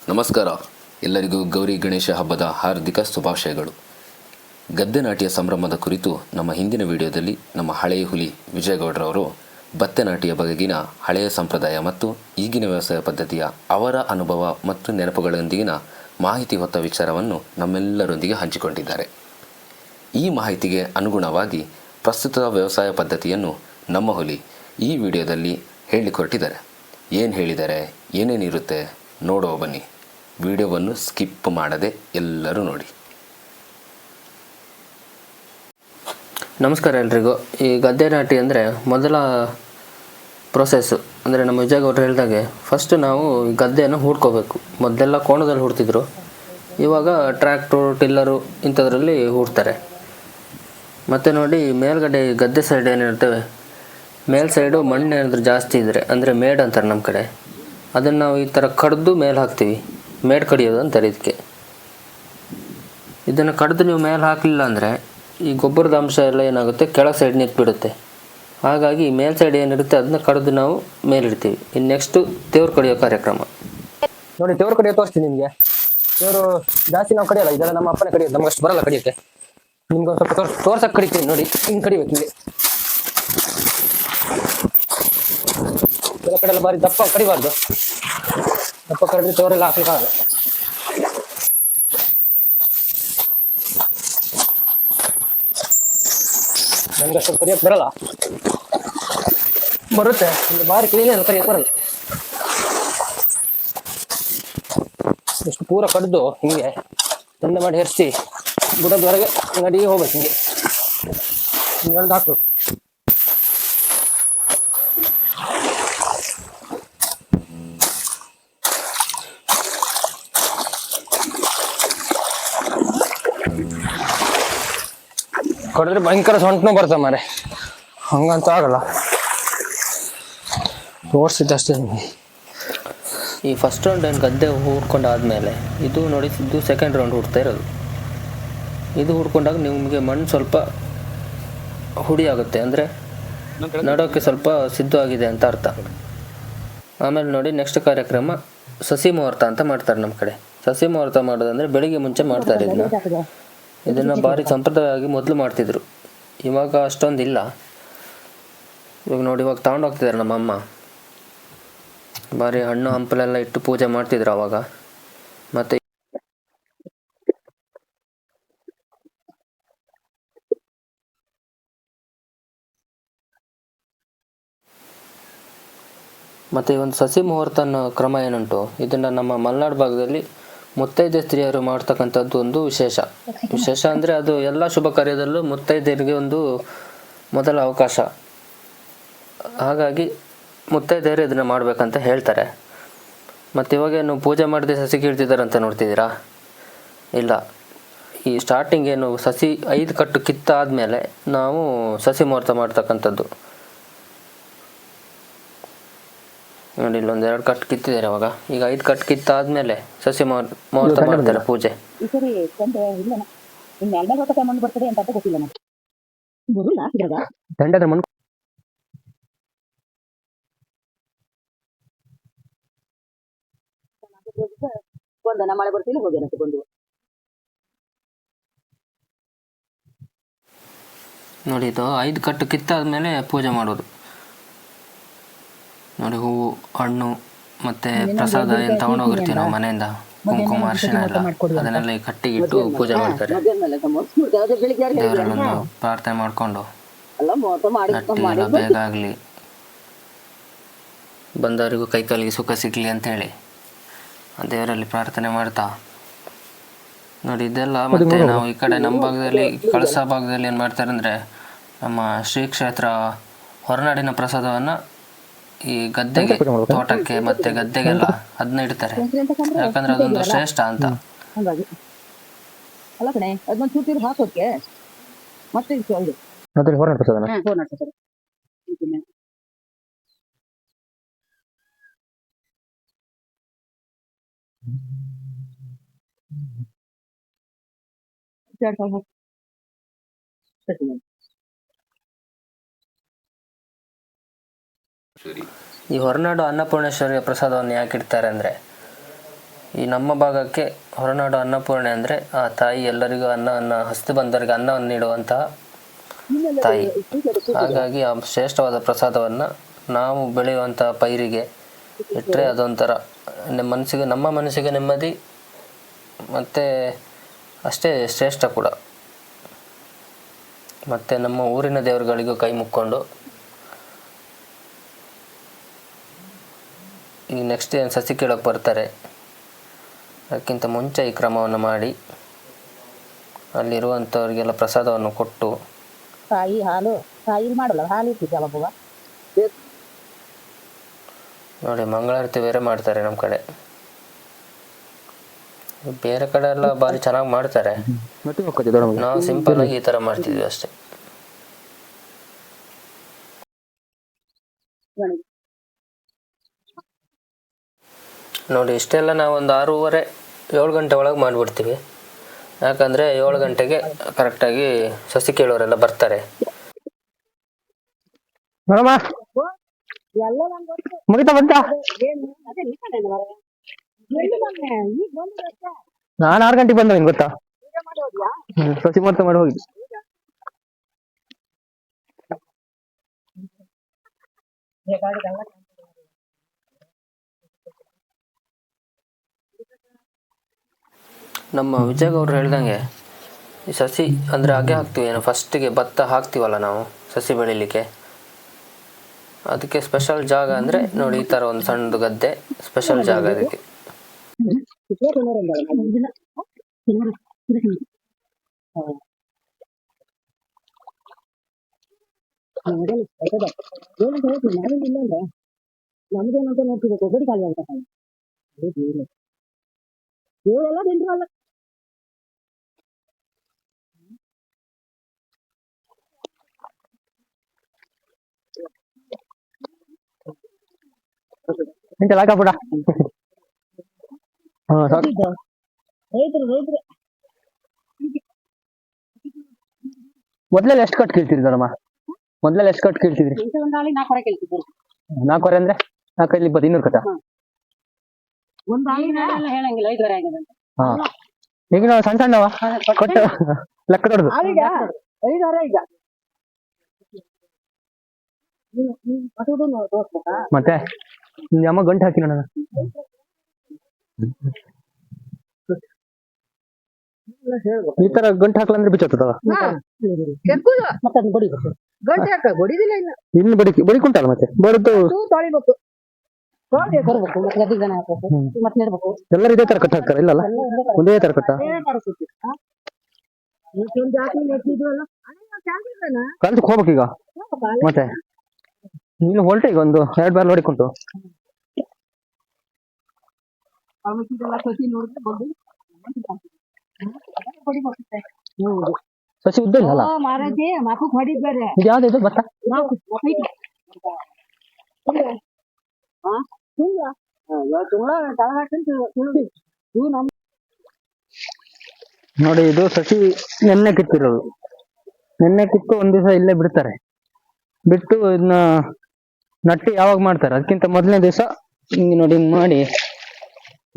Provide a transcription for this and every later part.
ನಮಸ್ಕಾರ. ಎಲ್ಲರಿಗೂ ಗೌರಿ ಗಣೇಶ ಹಬ್ಬದ ಹಾರ್ದಿಕ ಶುಭಾಶಯಗಳು. ಗದ್ದೆ ನಾಟಿಯ ಸಂಭ್ರಮದ ಕುರಿತು ನಮ್ಮ ಹಿಂದಿನ ವಿಡಿಯೋದಲ್ಲಿ ನಮ್ಮ ಹಳೆಯ ಹುಲಿ ವಿಜಯಗೌಡರವರು ಭತ್ತೆ ನಾಟಿಯ ಬಗೆಗಿನ ಹಳೆಯ ಸಂಪ್ರದಾಯ ಮತ್ತು ಈಗಿನ ವ್ಯವಸಾಯ ಪದ್ಧತಿಯ ಅವರ ಅನುಭವ ಮತ್ತು ನೆನಪುಗಳೊಂದಿಗಿನ ಮಾಹಿತಿ ಹೊತ್ತ ವಿಚಾರವನ್ನು ನಮ್ಮೆಲ್ಲರೊಂದಿಗೆ ಹಂಚಿಕೊಂಡಿದ್ದಾರೆ. ಈ ಮಾಹಿತಿಗೆ ಅನುಗುಣವಾಗಿ ಪ್ರಸ್ತುತ ವ್ಯವಸಾಯ ಪದ್ಧತಿಯನ್ನು ನಮ್ಮ ಹುಲಿ ಈ ವಿಡಿಯೋದಲ್ಲಿ ಹೇಳಿಕೊಟ್ಟಿದ್ದಾರೆ. ಏನು ಹೇಳಿದ್ದಾರೆ, ಏನೇನಿರುತ್ತೆ ನೋಡುವ ಬನ್ನಿ. ವಿಡಿಯೋವನ್ನು ಸ್ಕಿಪ್ ಮಾಡದೆ ಎಲ್ಲರೂ ನೋಡಿ. ನಮಸ್ಕಾರ ಎಲ್ರಿಗೂ. ಈ ಗದ್ದೆ ನಾಟಿ ಅಂದರೆ ಮೊದಲ ಪ್ರೊಸೆಸ್ಸು ಅಂದರೆ ನಮ್ಮ ವಿಜಯಗೌಡರು ಹೇಳಿದಾಗೆ ಫಸ್ಟ್ ನಾವು ಈ ಗದ್ದೆಯನ್ನು ಹೂಡ್ಕೋಬೇಕು. ಮೊದಲೆಲ್ಲ ಕೋಣದಲ್ಲಿ ಹೂಡ್ತಿದ್ರು, ಇವಾಗ ಟ್ರ್ಯಾಕ್ಟ್ರು ಟಿಲ್ಲರು ಇಂಥದ್ರಲ್ಲಿ ಹೂಡ್ತಾರೆ. ಮತ್ತು ನೋಡಿ ಮೇಲ್ಗಡೆ ಗದ್ದೆ ಸೈಡ್ ಏನಿರ್ತವೆ, ಮೇಲ್ ಸೈಡು ಮಣ್ಣು ಏನಾದರೂ ಜಾಸ್ತಿ ಇದ್ದರೆ ಅಂದರೆ ಮೇಡ್ ಅಂತಾರೆ ನಮ್ಮ ಕಡೆ, ಅದನ್ನು ನಾವು ಈ ಥರ ಕಡ್ದು ಮೇಲೆ ಹಾಕ್ತೀವಿ. ಮೇಡ್ ಕಡಿಯೋದು ಅಂತಾರೆ ಇದಕ್ಕೆ. ಇದನ್ನು ಕಡ್ದು ನೀವು ಮೇಲೆ ಹಾಕಲಿಲ್ಲ ಅಂದರೆ ಈ ಗೊಬ್ಬರದ ಅಂಶ ಎಲ್ಲ ಏನಾಗುತ್ತೆ, ಕೆಳಗೆ ಸೈಡ್ ನಿಂತ್ಬಿಡುತ್ತೆ. ಹಾಗಾಗಿ ಮೇಲ್ ಸೈಡ್ ಏನಿರುತ್ತೆ ಅದನ್ನ ಕಡ್ದು ನಾವು ಮೇಲಿಡ್ತೀವಿ. ಇನ್ನು ನೆಕ್ಸ್ಟು ದೇವ್ರು ಕಡಿಯೋ ಕಾರ್ಯಕ್ರಮ ನೋಡಿ. ದೇವ್ರು ಕಡಿಯೋ ತೋರಿಸ್ತೀನಿ ನಿಮಗೆ. ದೇವರು ಜಾಸ್ತಿ ನಾವು ಕಡಿಯಲ್ಲ, ಇದೆಲ್ಲ ನಮ್ಮ ಅಪ್ಪನೇ ಕಡಿಯೋದು, ನಮ್ಗೆ ಅಷ್ಟು ಬರಲ್ಲ ಕಡಿಯೋಕ್ಕೆ. ನಿಮ್ಗೆ ಒಂದು ಸ್ವಲ್ಪ ತೋರ್ಸಕ್ಕೆ ಕಡಿತೀನಿ ನೋಡಿ. ಹಿಂಗೆ ಕಡಿಬೇಕು. ಹಿಂಗೆ ಎಲ್ಲ ಕಡೆ ಎಲ್ಲ ಬಾರಿ ದಪ್ಪ ಕಡಿಬಾರ್ದು. ದಪ್ಪ ಕಡಿದ್ರೆ ತೋರೆಲ್ಲ ಹಾಕ್ಲಿಕ್ಕಾಗಲ್ಲ. ನಮ್ಗೆ ಅಷ್ಟು ಕಡಿಯೋಕೆ ಬರಲ್ಲ, ಬರುತ್ತೆ ಒಂದು ಬಾರಿ ಕ್ಲೀನ್ ಕಡಿಯೋಕೆ ಬರಲ್ಲ. ಇಷ್ಟು ಪೂರ ಕಡ್ದು ಹಿಂಗೆ ಚಂದ ಮಾಡಿ ಹೆರಿಸಿ ಬುಡದವರೆಗೆ ಅಂಗಡಿಗೆ ಹೋಗ್ಬೇಕು. ಹಿಂಗೆ ಹಿಂಗೆ ಹಾಕ್ಬೇಕು. ಕಡಿದ್ರೆ ಭಯಂಕರ ಸೊಂಟನೂ ಬರ್ತದೆ ಮಾರೆ, ಹಂಗಂತ ಆಗಲ್ಲ. ತೋರಿಸಿದ್ದಷ್ಟೇ. ಈ ಫಸ್ಟ್ ರೌಂಡ್ ಏನು ಗದ್ದೆ ಹೂಡ್ಕೊಂಡಾದ್ಮೇಲೆ ಇದು ನೋಡಿ, ಇದು ಸೆಕೆಂಡ್ ರೌಂಡ್ ಹೂಡ್ತಾ ಇರೋದು. ಇದು ಹೂಡ್ಕೊಂಡಾಗ ನಿಮಗೆ ಮಣ್ಣು ಸ್ವಲ್ಪ ಹುಡಿ ಆಗುತ್ತೆ, ಅಂದರೆ ನಡೋಕ್ಕೆ ಸ್ವಲ್ಪ ಸಿದ್ಧವಾಗಿದೆ ಅಂತ ಅರ್ಥ. ಆಮೇಲೆ ನೋಡಿ ನೆಕ್ಸ್ಟ್ ಕಾರ್ಯಕ್ರಮ ಸಸಿ ಮುಹೂರ್ತ ಅಂತ ಮಾಡ್ತಾರೆ ನಮ್ಮ ಕಡೆ. ಸಸಿ ಮುಹೂರ್ತ ಮಾಡೋದಂದರೆ ಬೆಳಿಗ್ಗೆ ಮುಂಚೆ ಮಾಡ್ತಾರೆ. ಇದನ್ನು ಭಾರಿ ಸಂಪ್ರದಾಯವಾಗಿ ಮೊದಲು ಮಾಡ್ತಿದ್ರು, ಇವಾಗ ಅಷ್ಟೊಂದಿಲ್ಲ. ಇವಾಗ ನೋಡಿ, ಇವಾಗ ತಗೊಂಡೋಗ್ತಿದ್ದಾರೆ ನಮ್ಮಮ್ಮ. ಭಾರಿ ಹಣ್ಣು ಹಂಪಲೆಲ್ಲ ಇಟ್ಟು ಪೂಜೆ ಮಾಡ್ತಿದ್ರು ಅವಾಗ. ಮತ್ತು ಈ ಒಂದು ಸಸಿ ಮುಹೂರ್ತ ಅನ್ನೋ ಕ್ರಮ ಏನುಂಟು, ಇದನ್ನು ನಮ್ಮ ಮಲೆನಾಡು ಭಾಗದಲ್ಲಿ ಮುತ್ತೈದೆ ಸ್ತ್ರೀಯರು ಮಾಡ್ತಕ್ಕಂಥದ್ದು ಒಂದು ವಿಶೇಷ ಅಂದರೆ ಅದು ಎಲ್ಲ ಶುಭ ಕಾರ್ಯದಲ್ಲೂ ಮುತ್ತೈದೆಯರಿಗೆ ಒಂದು ಮೊದಲ ಅವಕಾಶ. ಹಾಗಾಗಿ ಮುತ್ತೈದೆಯರು ಇದನ್ನು ಮಾಡಬೇಕಂತ ಹೇಳ್ತಾರೆ. ಮತ್ತು ಇವಾಗೇನು ಪೂಜೆ ಮಾಡದೆ ಸಸಿ ಕೀಳ್ತಿದ್ದಾರೆ ಅಂತ ನೋಡ್ತಿದ್ದೀರಾ? ಇಲ್ಲ, ಈ ಸ್ಟಾರ್ಟಿಂಗ್ ಏನು ಸಸಿ 5 ಕಟ್ಟು ಕಿತ್ತಾದಮೇಲೆ ನಾವು ಸಸಿ ಮುಹೂರ್ತ ಮಾಡ್ತಕ್ಕಂಥದ್ದು. ನೋಡಿ, ಇಲ್ಲೊಂದು 2 ಕಟ್ಟು ಕಿತ್ತಿದ್ದಾರೆ ಅವಾಗ. ಈಗ 5 ಕಟ್ಟು ಕಿತ್ತಾದ್ಮೇಲೆ ಸಸಿ ಮುಹೂರ್ತ ಮಾಡ್ತಾರೆ ಪೂಜೆ. ನೋಡಿ, ಇದು 5 ಕಟ್ಟು ಕಿತ್ತಾದ್ಮೇಲೆ ಪೂಜೆ ಮಾಡೋದು. ನೋಡಿ, ಹೂವು ಹಣ್ಣು ಮತ್ತು ಪ್ರಸಾದ ಏನು ತಗೊಂಡೋಗಿರ್ತೀವಿ ನಾವು ಮನೆಯಿಂದ, ಕುಂಕುಮ ಅರಿಶಿಣ ಎಲ್ಲ, ಅದನ್ನೆಲ್ಲ ಈ ಕಟ್ಟಿಗಿಟ್ಟು ಪೂಜೆ ಮಾಡ್ತಾರೆ. ದೇವರಲ್ಲೊಂದು ಪ್ರಾರ್ಥನೆ ಮಾಡಿಕೊಂಡು ನಟ್ಟಿ ಎಲ್ಲ ಬೇಗ ಆಗಲಿ, ಬಂದವರಿಗೂ ಕೈಕಾಲಿಗೆ ಸುಖ ಸಿಗಲಿ ಅಂಥೇಳಿ ದೇವರಲ್ಲಿ ಪ್ರಾರ್ಥನೆ ಮಾಡ್ತಾ ನೋಡಿ ಇದೆಲ್ಲ. ಮತ್ತು ನಾವು ಈ ಕಡೆ ನಮ್ಮ ಭಾಗದಲ್ಲಿ, ಕಳಸ ಭಾಗದಲ್ಲಿ ಏನು ಮಾಡ್ತಾರೆ ಅಂದರೆ, ನಮ್ಮ ಶ್ರೀ ಕ್ಷೇತ್ರ ಹೊರನಾಡಿನ ಪ್ರಸಾದವನ್ನು ಈ ಗದ್ದೆಗೆ, ತೋಟಕ್ಕೆ ಮತ್ತೆ ಗದ್ದೆಗೆಲ್ಲ ಅದನ್ನ ಇಡ್ತಾರೆ. ಯಾಕಂದ್ರೆ ಅದೊಂದು ಶ್ರೇಷ್ಠ ಅಂತ. ಈ ಹೊರನಾಡು ಅನ್ನಪೂರ್ಣೇಶ್ವರಿಯ ಪ್ರಸಾದವನ್ನು ಯಾಕೆ ಇಡ್ತಾರೆ ಅಂದರೆ, ಈ ನಮ್ಮ ಭಾಗಕ್ಕೆ ಹೊರನಾಡು ಅನ್ನಪೂರ್ಣೆ ಅಂದರೆ ಆ ತಾಯಿ ಎಲ್ಲರಿಗೂ ಅನ್ನ ಹಸ್ತು ಬಂದವರಿಗೆ ಅನ್ನವನ್ನು ನೀಡುವಂತಹ ತಾಯಿ. ಹಾಗಾಗಿ ಆ ಶ್ರೇಷ್ಠವಾದ ಪ್ರಸಾದವನ್ನು ನಾವು ಬೆಳೆಯುವಂತಹ ಪೈರಿಗೆ ಇಟ್ಟರೆ ಅದೊಂಥರ ನಮ್ಮ ಮನಸ್ಸಿಗೆ ನೆಮ್ಮದಿ, ಮತ್ತು ಅಷ್ಟೇ ಶ್ರೇಷ್ಠ ಕೂಡ. ಮತ್ತು ನಮ್ಮ ಊರಿನ ದೇವರುಗಳಿಗೂ ಕೈ ಮುಕ್ಕೊಂಡು ಈಗ ನೆಕ್ಸ್ಟ್ ಏನು ಸಸಿ ಕೀಳೋಕ್ಕೆ ಬರ್ತಾರೆ ಅದಕ್ಕಿಂತ ಮುಂಚೆ ಈ ಕ್ರಮವನ್ನು ಮಾಡಿ ಅಲ್ಲಿರುವಂಥವ್ರಿಗೆಲ್ಲ ಪ್ರಸಾದವನ್ನು ಕೊಟ್ಟು ತಾಯಿ ಹಾಲು ತಾಯಿ ಮಾಡಲ್ಲ ಹಾಲು ಇಟ್ಟಿದ್ದಲ್ಲ ಬವ್ವ. ನೋಡಿ ಮಂಗಳಾರತಿ ಬೇರೆ ಮಾಡ್ತಾರೆ ನಮ್ಮ ಕಡೆ. ಬೇರೆ ಕಡೆ ಎಲ್ಲ ಭಾರಿ ಚೆನ್ನಾಗಿ ಮಾಡ್ತಾರೆ, ನಾವು ಸಿಂಪಲ್ ಆಗಿ ಈ ಥರ ಮಾಡ್ತಿದ್ವಿ ಅಷ್ಟೇ. ನೋಡಿ ಇಷ್ಟೆಲ್ಲ ನಾವು ಒಂದು 6:30-7 ಗಂಟೆ ಒಳಗೆ ಮಾಡಿಬಿಡ್ತೀವಿ. ಯಾಕಂದರೆ 7 ಗಂಟೆಗೆ ಕರೆಕ್ಟಾಗಿ ಸಸಿ ಕೇಳೋರೆಲ್ಲ ಬರ್ತಾರೆ. ಮುಗಿತಾ ಬಂತ? ನಾನು 6 ಗಂಟೆಗೆ ಬಂದ ಗೊತ್ತಾ, ಸಸಿ ಮೊತ್ತ ಮಾಡಿ ಹೋಗಿದ್ದು. ನಮ್ಮ ವಿಜಯಗೌಡರು ಹೇಳ್ದಂಗೆ ಈ ಸಸಿ ಅಂದರೆ ಹಾಗೆ ಹಾಕ್ತೀವಿ, ಏನು ಫಸ್ಟಿಗೆ ಭತ್ತ ಹಾಕ್ತೀವಲ್ಲ ನಾವು ಸಸಿ ಬೆಳಿಲಿಕ್ಕೆ, ಅದಕ್ಕೆ ಸ್ಪೆಷಲ್ ಜಾಗ ಅಂದರೆ ನೋಡಿ ಈ ಥರ ಒಂದು ಸಣ್ಣದು ಗದ್ದೆ, ಸ್ಪೆಷಲ್ ಜಾಗ ಅದಕ್ಕೆ. ನಮ್ದೇನಂತ ನೋಡ್ತಿರ್ಬೇಕು, ಒಬ್ಬಡಿ ಖಾಲಿ ಅಂತ ಇವರೆಲ್ಲ ತಿಂದ್ರು ಅಲ್ಲ. ಹಾಕಬಿಡ ರೈತರು ಮೊದ್ಲೆಲ್ಲ ಎಷ್ಟು ಕಟ್ ಕೇಳ್ತಿದ್ರಿ ದೊಡ್ಡಮ್ಮ? ಮೊದ್ಲೆಲ್ಲ ಎಷ್ಟು ಕಟ್ ಕೇಳ್ತಿದ್ರಿ? 4 ಕೇಳ್ತಿದ್ರು. 4 ಅಂದ್ರೆ 4 20 200 ಕಟ್ಟ. ಒಂದ್ ಆಳಿನ ಹೇಳಂಗಿಲ್ಲ 5 ಆಗಿದೆ. ಹಾ, ಈಗ ನಾವು ಸಣ್ಣ ಸಣ್ಣವ ಕೊಟ್ಟು ಲೆಕ್ಕ ದೊಡ್ಡದು. ಈಗ 5 ಈಗ ಮತ್ತೆ ಅಮ್ಮ ಗಂಟು ಹಾಕಿ ನೋಡೋಣ. ಈ ತರ ಗಂಟು ಹಾಕ್ಲಂದ್ರೆ ಬಿಚ್ಚತ್ತದ. ಮತ್ತೆ ಬಡಿಬೇಕು, ಗಂಟೆ ಹಾಕ ಬಡಿದಿಲ್ಲ ಇಲ್ಲ, ಇನ್ನು ಬಡಿಕುಂಟಲ್ಲ ಮತ್ತೆ ಬಡಿದು ತೊಳಿಬೇಕು, ತರಬೇಕು, ಮತ್ತೆ ಗದ್ದೆ ಜನ ಹಾಕ್ಬೇಕು, ಮತ್ತೆ ನೆಡ್ಬೇಕು. ಎಲ್ಲರೂ ಇದೇ ತರ ಕಟ್ಟ ಹಾಕ್ತಾರೆ ಇಲ್ಲಲ್ಲ? ಒಂದೇ ತರ ಕಟ್ಟ ಕಲ್ಸಕ್ ಹೋಗ್ಬೇಕು ಈಗ. ಮತ್ತೆ ನೀನು ಹೊಲ್ಟೆ ಈಗ ಒಂದು 2 ಬಾರ್ ನೋಡಿಕೊಂಡು ಸಸಿ ಉದ್ದ ಇಲ್ಲ ಇದು ಯಾವ್ದು ಇದು ಭತ್ತ? ನೋಡಿ ಇದು ಸಸಿ ನೆನ್ನೆ ಕಿತ್ತಿರೋದು. ನೆನ್ನೆ ಕಿತ್ತು ಒಂದ್ ದಿವಸ ಇಲ್ಲೇ ಬಿಡ್ತಾರೆ, ಬಿಟ್ಟು ಇದನ್ನ ನಟ್ಟಿ ಯಾವಾಗ ಮಾಡ್ತಾರೆ ಅದಕ್ಕಿಂತ ಮೊದಲನೇ ದಿವಸ ಹಿಂಗೆ ನೋಡಿ ಹಿಂಗ್ ಮಾಡಿ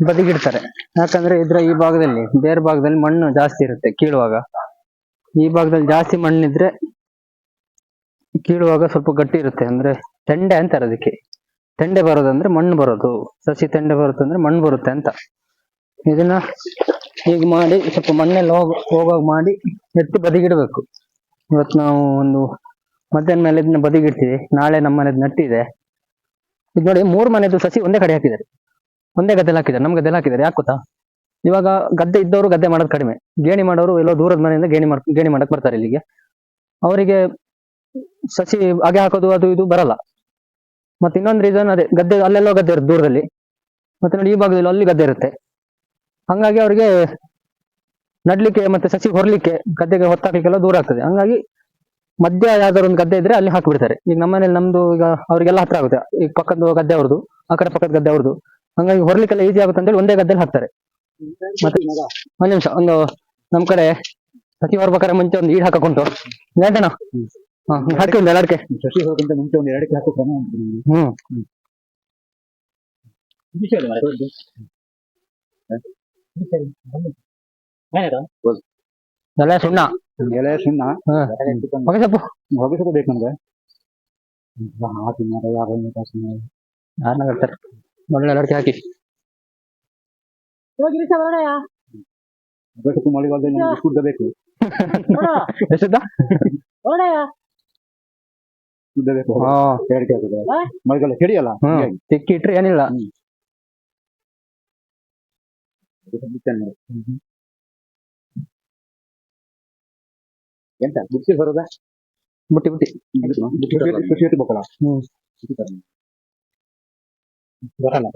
ಬದಿಗಿಡ್ತಾರೆ. ಯಾಕಂದ್ರೆ ಇದ್ರ ಈ ಭಾಗದಲ್ಲಿ ಬೇರೆ ಭಾಗದಲ್ಲಿ ಮಣ್ಣು ಜಾಸ್ತಿ ಇರುತ್ತೆ ಕೀಳುವಾಗ, ಈ ಭಾಗದಲ್ಲಿ ಜಾಸ್ತಿ ಮಣ್ಣಿದ್ರೆ ಕೀಳುವಾಗ ಸ್ವಲ್ಪ ಗಟ್ಟಿ ಇರುತ್ತೆ. ಅಂದ್ರೆ ತೆಂಡೆ ಅಂತಾರೆ ಅದಕ್ಕೆ. ತೆಂಡೆ ಬರೋದಂದ್ರೆ ಮಣ್ಣು ಬರೋದು, ಸಸಿ ತೆಂಡೆ ಬರುತ್ತಂದ್ರೆ ಮಣ್ಣು ಬರುತ್ತೆ ಅಂತ. ಇದನ್ನ ಹೀಗೆ ಮಾಡಿ ಸ್ವಲ್ಪ ಮಣ್ಣೆಲ್ಲ ಹೋಗೋಗ ಮಾಡಿ ಎತ್ತಿ ಬದಿಗಿಡ್ಬೇಕು. ಇವತ್ತು ನಾವು ಒಂದು ಮಧ್ಯಾಹ್ನ ಮೇಲೆ ಇದನ್ನ ಬದಿಗಿಡ್ತೀವಿ, ನಾಳೆ ನಮ್ಮ ಮನೆದು ನಟ್ಟಿದೆ. ಇದು ನೋಡಿ 3 ಮನೆದು ಸಸಿ ಒಂದೇ ಕಡೆ ಹಾಕಿದ್ದಾರೆ, ಒಂದೇ ಗದ್ದೆಲಿ ಹಾಕಿದ್ದಾರೆ. ನಮ್ ಗದ್ದೆಲಿ ಹಾಕಿದ್ದಾರೆ. ಯಾಕೆ ಗೊತ್ತಾ? ಇವಾಗ ಗದ್ದೆ ಇದ್ದವರು ಗದ್ದೆ ಮಾಡೋದು ಕಡಿಮೆ, ಗೇಣಿ ಮಾಡೋರು ಎಲ್ಲೋ ದೂರದ ಮನೆಯಿಂದ ಗೇಣಿ ಮಾಡಕ್ ಬರ್ತಾರೆ ಇಲ್ಲಿಗೆ. ಅವರಿಗೆ ಸಸಿ ಹಾಗೆ ಹಾಕೋದು ಅದು ಇದು ಬರಲ್ಲ. ಮತ್ತೆ ಇನ್ನೊಂದು ರೀಸನ್ ಅದೇ, ಗದ್ದೆ ಅಲ್ಲೆಲ್ಲೋ ಗದ್ದೆ ಇರುತ್ತೆ ದೂರದಲ್ಲಿ, ಮತ್ತೆ ನೋಡಿ ಈ ಭಾಗದಲ್ಲಿ ಅಲ್ಲಿ ಗದ್ದೆ ಇರುತ್ತೆ. ಹಂಗಾಗಿ ಅವ್ರಿಗೆ ನಡ್ಲಿಕ್ಕೆ ಮತ್ತೆ ಸಸಿ ಹೊರಲಿಕ್ಕೆ ಗದ್ದೆಗೆ ಹೊತ್ತಾಕ್ಲಿಕ್ಕೆಲ್ಲ ದೂರ ಆಗ್ತದೆ. ಹಂಗಾಗಿ ಮಧ್ಯ ಯಾವ್ದಾದ್ರು ಒಂದು ಗದ್ದೆ ಇದ್ರೆ ಅಲ್ಲಿ ಹಾಕಿಬಿಡ್ತಾರೆ. ಈಗ ನಮ್ಮನೇಲಿ ನಮ್ದು ಈಗ ಅವ್ರಿಗೆಲ್ಲ ಹತ್ರ ಆಗುತ್ತೆ, ಈಗ ಪಕ್ಕದ ಗದ್ದೆ ಅವ್ರದ್ದು, ಆ ಕಡೆ ಪಕ್ಕದ ಗದ್ದೆ ಅವ್ರದ್ದು, ಹಂಗಾಗಿ ಹೊರಲಿಕ್ಕೆಲ್ಲ ಈಸಿ ಆಗುತ್ತೆ ಅಂತೇಳಿ ಒಂದೇ ಗದ್ದೆಲಿ ಹಾಕ್ತಾರೆ. ಮತ್ತೆ ಒಂದ್ ನಿಮಿಷ, ಒಂದು ನಮ್ ಕಡೆ ಸಸಿ ಹೊರಬೇಕಾದ್ರೆ ಮುಂಚೆ ಒಂದು ಈಡ್ ಹಾಕುಂಟು ಲೇಟಣ ಹಾಕಿ ಒಂದು ಎಲ್ಲಾಡ್ಕೆ ಸಸಿ ಹೋಗಕ್ಕಿಂತ ಮುಂಚೆ ಒಂದು 2 ಹಾಕೋ ಕ್ರಮ ಉಂಟು. ಎಲೆ ಸುಣ್ಣ ಎಲೆ ಸುಣ್ಣ ಹೊಗೆ ಸೊಪ್ಪು ಹೊಗೆ ಸ್ವಲ್ಪ ಬೇಕು ನಮ್ಗೆ ಹಾಕಿ ಯಾರು ಯಾರನ್ನ ಕಟ್ತಾರೆ ಒಳ್ಳೆ ಲಡ್ಕೆ ಹಾಕಿ ಹೊಗೆ ಸ್ವಲ್ಪ ಮಳೆಗಾಲದಲ್ಲಿ ನಮ್ಗೆ ಬಿಸ್ಕುಟ್ ಬೇಕು ಎಷ್ಟದ ಶುದ್ಧ ಬೇಕು ಹೇಳಿಕೆ ಆಗ್ತದೆ ಮಳೆಗಾಲ ಚಳಿಯಲ್ಲ ತಿಕ್ಕಿ ಇಟ್ರೆ ಏನಿಲ್ಲ ಎಂತ ಬುಟ್ಟಿ ಬರೋದ ಬುಟ್ಟಿ ಬುಟ್ಟಿ ಖುಷಿ ಇಟ್ಬೇಕಲ್ಲ ಬರಲ್ಲ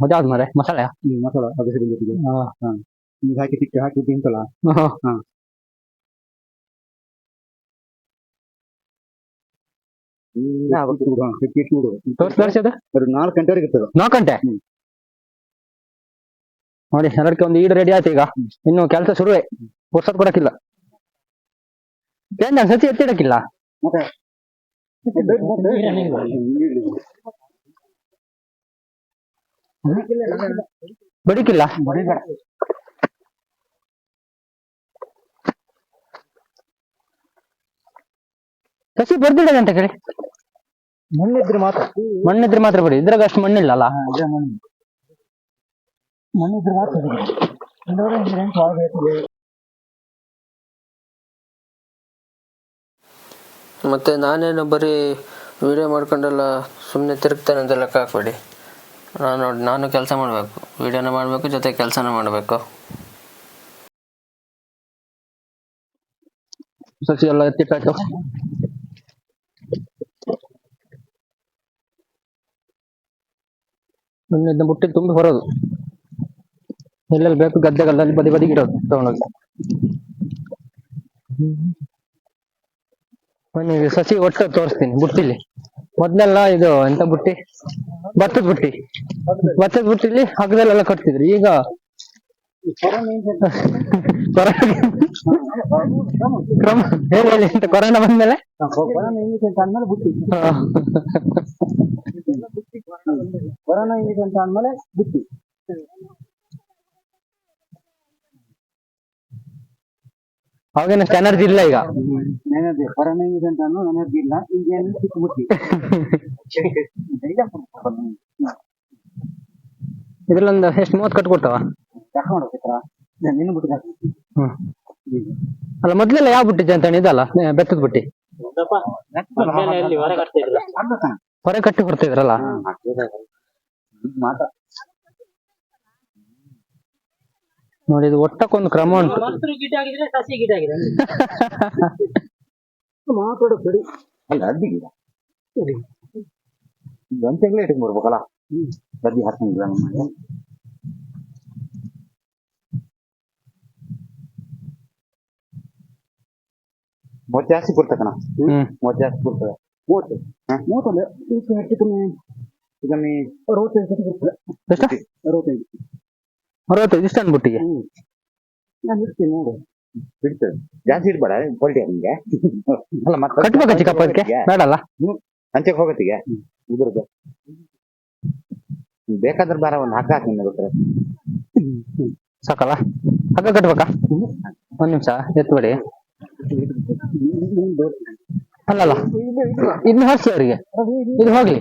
ಅದಾದ್ ಮಾರೆ ಮಸಾಲೆ ಮಸಾಲ ಅದು ಸಿಗುತ್ತೆ ಈಗ ಹಾಕಿ ತಿಕ್ಕಿ ಹಾಕಿ ತಿಂತಲ್ಲ ತೋರಿಸದ 4 ಗಂಟೆವರೆಗೆ ಇರ್ತದೆ 4 ಗಂಟೆ ನೋಡಿ ಎಲ್ಲದಕ್ಕೆ ಒಂದು ಈಡು ರೆಡಿ ಆಯ್ತು ಈಗ ಇನ್ನು ಕೆಲಸ ಶುರುವೇ ಪುರ್ಸತ್ ಕೊಡಕ್ಕಿಲ್ಲ ಏನ್ ಸತಿ ಎತ್ತಿಡಕ್ಕಿಲ್ಲ ಮತ್ತೆ ಬಡಿಕಿಲ್ಲ ಸಸಿ ಬರ್ದಿಡ ಅಂತ ಕೇಳಿ ಮಣ್ಣಿದ್ರೆ ಮಾತ್ರ ಬಿಡಿ ಇದ್ರಾಗ ಅಷ್ಟು ಮಣ್ಣಿಲ್ಲ ಅಲ್ಲ ಮಣ್ಣಿದ್ರೆ ಮಾತ್ರ ಮತ್ತು ನಾನೇನು ಬರೀ ವಿಡಿಯೋ ಮಾಡ್ಕೊಂಡೆಲ್ಲ ಸುಮ್ಮನೆ ತಿರುಗ್ತಾನೆ ಅಂತ ಲೆಕ್ಕ ಹಾಕ್ಬೇಡಿ. ನಾನು ಕೆಲಸ ಮಾಡಬೇಕು, ವಿಡಿಯೋನ ಮಾಡಬೇಕು, ಜೊತೆ ಕೆಲಸನ ಮಾಡಬೇಕು. ಸಸಿ ಎಲ್ಲ ಎತ್ತಿಟ್ಟಾಯ್ತು. ಇದನ್ನ ಬುಟ್ಟಿ ತುಂಬಿ ಬರೋದು, ಎಲ್ಲೆಲ್ಲಿ ಬೇಕು ಗದ್ದೆಗಲ್ಲಲ್ಲಿ ಬದಿ ಬದಿಗಿರೋದು ತಗೊಂಡೋಗಿ. ಬನ್ನಿ ಸಸಿ ಒಟ್ಟು ತೋರಿಸ್ತೀನಿ ಬುಟ್ಟಿಲಿ. ಮೊದ್ಲೆಲ್ಲ ಇದು ಎಂತ ಬುಟ್ಟಿ, ಭತ್ತದ ಬುಟ್ಟಿಲಿ ಹಗ್ಗದಲ್ಲೆಲ್ಲ ಕಟ್ತಿದ್ರು. ಈಗ ಕ್ರಮ ಹೇಳಿ ಅಂತ ಕೊರೋನಾ ಬಂದ್ಮೇಲೆ ಬುಟ್ಟಿ ಅವಾಗೇನಷ್ಟು ಎನರ್ಜಿ ಇಲ್ಲ ಈಗ. ಕೊರೋನಾ ಇದೆ ಅಂತ ಎನರ್ಜಿ ಇಲ್ಲ, ಈಗ ಚಿಕ್ಕ ಬುಟ್ಟಿ. ಇದ್ರಲ್ಲೊಂದು ಎಷ್ಟು 30 ಕಟ್ ಕೊಡ್ತಾವ? ನಿನ್ನ ಬುಟ್ಟಿ ಅಲ್ಲ ಮೊದ್ಲೆಲ್ಲ ಯಾವ ಬುಟ್ಟಿ ಅಂತ ಇದಲ್ಲ ಬೆತ್ತದ ಬುಟ್ಟಿ ಹೊರ ಕಟ್ಟಿ ಕೊಡ್ತಿದ್ರಲ್ಲ. ನೋಡಿ ಇದು ಒಟ್ಟಕ್ಕೊಂದು ಕ್ರಮ ಉಂಟು. ಮಾತಾಡೋದು ಅಲ್ಲ, ಅಡ್ಡಿ ಗಿಡ ಒಂದು ತಿಂಗಳು ಇಟ್ಟಿಗೆ ಬರ್ಬೇಕಲ್ಲ, ಗದ್ದೆ ಹಾಕೊಂಡಿಲ್ಲ ನಮಗೆ. ಮೂವತ್ತು ಜಾಸ್ತಿ ಕೊಡ್ತಕ್ಕಣ, ಮೂವತ್ತು ಜಾಸ್ತಿ ಕೊಡ್ತದೆ. 30 ಹೆಚ್ಚು ಕಮ್ಮಿ 65 ಕೊಡ್ತದೆ. ಎಷ್ಟು? 65 ಇಷ್ಟ ಬುಟ್ಟಿಗೆ ನಾನು ಇಡ್ತೀನಿ ನೋಡು, ಬಿಡ್ತದೆ. ಜಾಸ್ತಿ ಇಡ್ಬೇಡ ಕ್ವಾಲಿಟಿ ನಿಮ್ಗೆ. ಅಲ್ಲ ಮತ್ತೆ ಕಟ್ಬೇಕ ಚಿಕ್ಕಪ್ಪ, ಅದಕ್ಕೆ ಬೇಡಲ್ಲ ಅಂಚೆಗೆ ಹೋಗತ್ತಿಗೆ ಇದ್ರದ್ದು ಬೇಕಾದ್ರೆ ಬಾರ ಒಂದು ಹಗ್ಗ ಹಾಕಿ ಬೇಕಾದ್ರೆ ಸಾಕಲ್ಲ. ಹಗ್ಗ ಕಟ್ಬೇಕಾ? ಒಂದ್ ನಿಮಿಷ ಎತ್ಬೇಡಿ. ಅಲ್ಲಲ್ಲ ಇನ್ನು ಹೊಡ್ಸಿ ಅವರಿಗೆ, ಇದು ಹೋಗ್ಲಿ.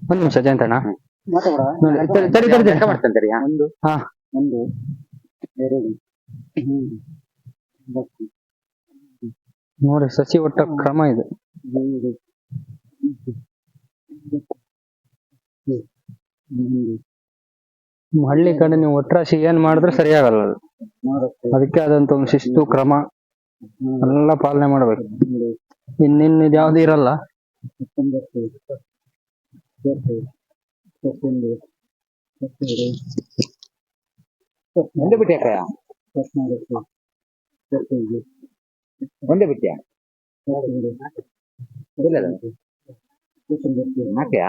ಒಂದ್ ನಿಮಿಷ ಜಯಂತಣ್ಣ ಮಾಡ್ತಂತಾರೆ. ಒಂದು ಹಾ 1 2 ನೋಡಿ ಸಸಿ ಒಟ್ಟ ಕ್ರಮ ಇದು. ಹಳ್ಳಿ ಕಡೆ ನೀವು ಒಟ್ರಾಶಿ ಏನ್ ಮಾಡಿದ್ರೆ ಸರಿಯಾಗಲ್ಲ ಅದು. ಅದಕ್ಕೆ ಆದಂತ ಒಂದು ಶಿಸ್ತು ಕ್ರಮ ಎಲ್ಲ ಪಾಲನೆ ಮಾಡ್ಬೇಕು. ಇನ್ನಿದ್ ಯಾವ್ದು ಇರಲ್ಲ. ಒಂದೇ ಬಿಟ್ಟಿ ಯಾಕಯ್ಯ? ಒಂದೇ ಬಿಟ್ಟಿಯ ಹಾಕ್ಯಾ?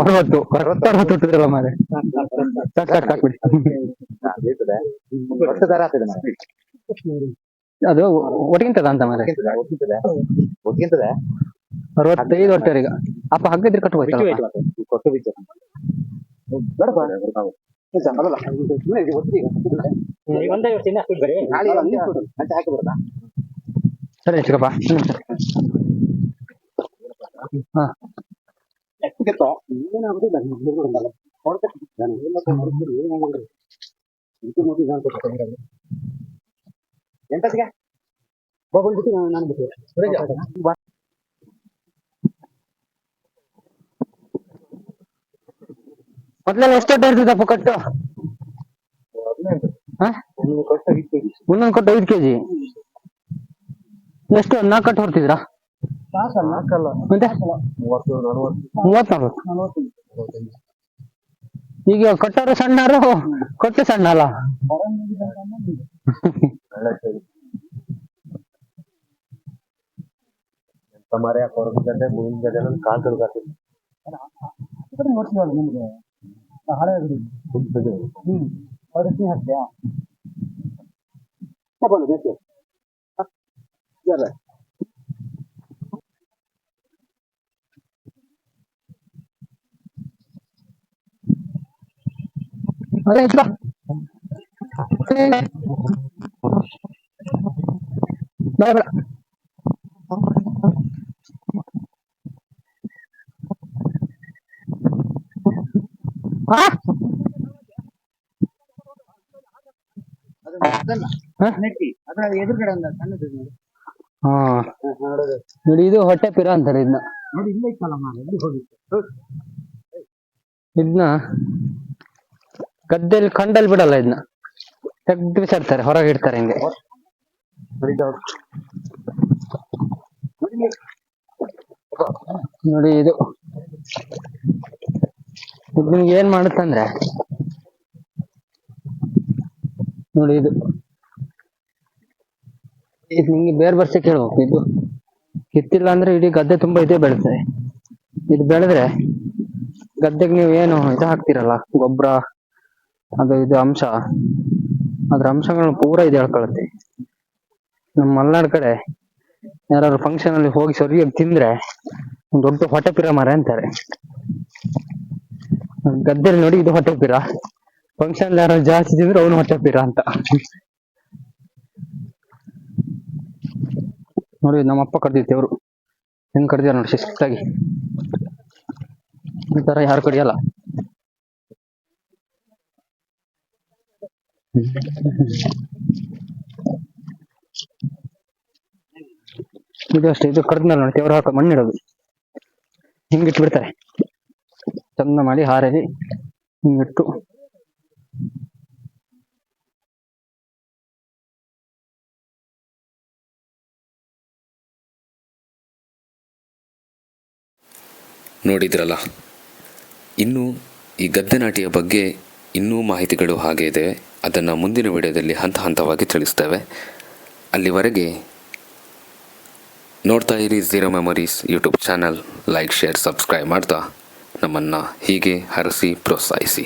ಅರವತ್ತು ಹುಟ್ಟಿದ್ರಲ್ಲ ಮಾರೆ. ಹಾಕ್ಬಿಡಿ. ಅದು ಒಟ್ಟಿಗಿಂತದ ಅಂತ ಮಾರೆ. 65 ಹೊಟ್ಟೆ ಈಗ. ಅಪ್ಪ ಹಗ್ಗದ್ರೆ ಕಟ್ಟುಗೋಯ್ತಲ್ಲ. ಸರಿ ಚಿಕ್ಕಪ್ಪ. ಹಾ ಎಂತಕ್ಕೆ ಮೊದ್ಲೆಲ್ಲ ಎಷ್ಟು ಹೊಟ್ಟೆ ಇರ್ತದಪ್ಪ ಕಟ್ಟು? ಒಂದೊಂದು ಕಟ್ಟು 5 kg. ಎಷ್ಟು 4 ಕಟ್ಟು ಹೊರ್ತಿದ್ರಾ? ಮತ್ತೆ 30-40. ಈಗ ಕಟ್ಟೋರು ಸಣ್ಣರು, ಕಟ್ಟು ಸಣ್ಣ ಅಲ್ಲ. ಮರೆ ಹೊರಗಡೆ ಮುಂದಿನ ಜನ ಕಾಲ್ ತೊಳ್ಕಾಗ್ತದೆ. ಅದೇ ಬೇಡ ಬೇಡ. ಎದುರುಗಡೆ ಒಂದು ಸಣ್ಣದು ಹಾ ನೋಡಿ, ಇದು ಹೊಟ್ಟೆ ಪಿರ ಅಂತಾರೆ ಇದನ್ನ. ನೋಡಿ ಇಲ್ಲ ಇತ್ತಲ್ಲ ಇಲ್ಲಿ ಹೋಗಿ ಇದನ್ನ ಗದ್ದೆಯಲ್ಲಿ ಕಂಡಲ್ಲಿ ಬಿಡಲ್ಲ, ಇದನ್ನ ತೆಗ್ದು ಬಿಸಾಡ್ತಾರೆ, ಹೊರಗೆ ಇಡ್ತಾರೆ ಹಿಂಗೆ. ನೋಡಿ ಇದು ನಿಮ್ಗೆ ಏನ್ ಮಾಡುತ್ತಂದ್ರೆ, ನೋಡಿ ಇದು ನಿಮ್ಗೆ ಬೇರೆ ಬರ್ಸೆ ಕೇಳ್ಬೇಕು. ಇದು ಕಿತ್ತಿಲ್ಲ ಅಂದ್ರೆ ಇಡೀ ಗದ್ದೆ ತುಂಬಾ ಇದೇ ಬೆಳೆಸ್ತದೆ. ಇದು ಬೆಳೆದ್ರೆ ಗದ್ದೆಗೆ ನೀವು ಏನು ಇದು ಹಾಕ್ತಿರಲ್ಲ, ಗೊಬ್ಬರ ಅದು ಇದು ಅಂಶ, ಅದ್ರ ಅಂಶಗಳನ್ನ ಪೂರಾ ಇದು ಹೇಳ್ಕೊಳುತ್ತೆ. ನಮ್ಮ ಮಲ್ನಾಡ್ ಕಡೆ ಯಾರು ಫಂಕ್ಷನ್ ಅಲ್ಲಿ ಹೋಗಿ ಸರಿಯಾಗಿ ತಿಂದ್ರೆ ಒಂದು ದೊಡ್ಡ ಹೊಟ್ಟೆ ಪಿರ ಮರ ಅಂತಾರೆ. ಗದ್ದೆಲಿ ನೋಡಿ ಇದು ಹೊಟ್ಟೆ ಪಿರ, ಫಂಕ್ಷನ್ ಯಾರು ಜಾಸ್ತಿ ತಿಂದ್ರೆ ಅವನು ಹೊಟ್ಟೆ ಪಿರ ಅಂತ. ನೋಡಿ ನಮ್ಮಪ್ಪ ಕಡ್ದಿತ್ತು, ಅವರು ಹೆಂಗ್ ಕಡ್ದಿರ ನೋಡಿ ಶಿಸ್ತಾಗಿ. ಈ ತರ ಯಾರು ಕಡಿಯಲ್ಲ. ಇದು ಅಷ್ಟೇ, ಇದು ಕಡ್ದ್ಮೇಲೆ ನೋಡಿ ತೆವ್ರು ಹಾಕೋ ಮಣ್ಣಿಡೋದು, ಹಿಂಗಿಟ್ಟು ಬಿಡ್ತಾರೆ. ಚಂದ ಮಾಡಿ ಹಾರೇಲಿ ಹಿಂಗಿಟ್ಟು ನೋಡಿದ್ರಲ್ಲ. ಇನ್ನು ಈ ಗದ್ದೆ ನಾಟಿಯ ಬಗ್ಗೆ ಇನ್ನೂ ಮಾಹಿತಿಗಳು ಹಾಗೆ ಇದೆ. ಅದನ್ನು ಮುಂದಿನ ವಿಡಿಯೋದಲ್ಲಿ ಹಂತ ಹಂತವಾಗಿ ತಿಳಿಸ್ತೇವೆ. ಅಲ್ಲಿವರೆಗೆ ನೋಡ್ತಾ ಇರಿ zero memories YouTube channel. Like, share, subscribe ಮಾಡ್ತಾ ನಮ್ಮನ್ನು ಹೀಗೆ ಹರಸಿ ಪ್ರೋತ್ಸಾಹಿಸಿ.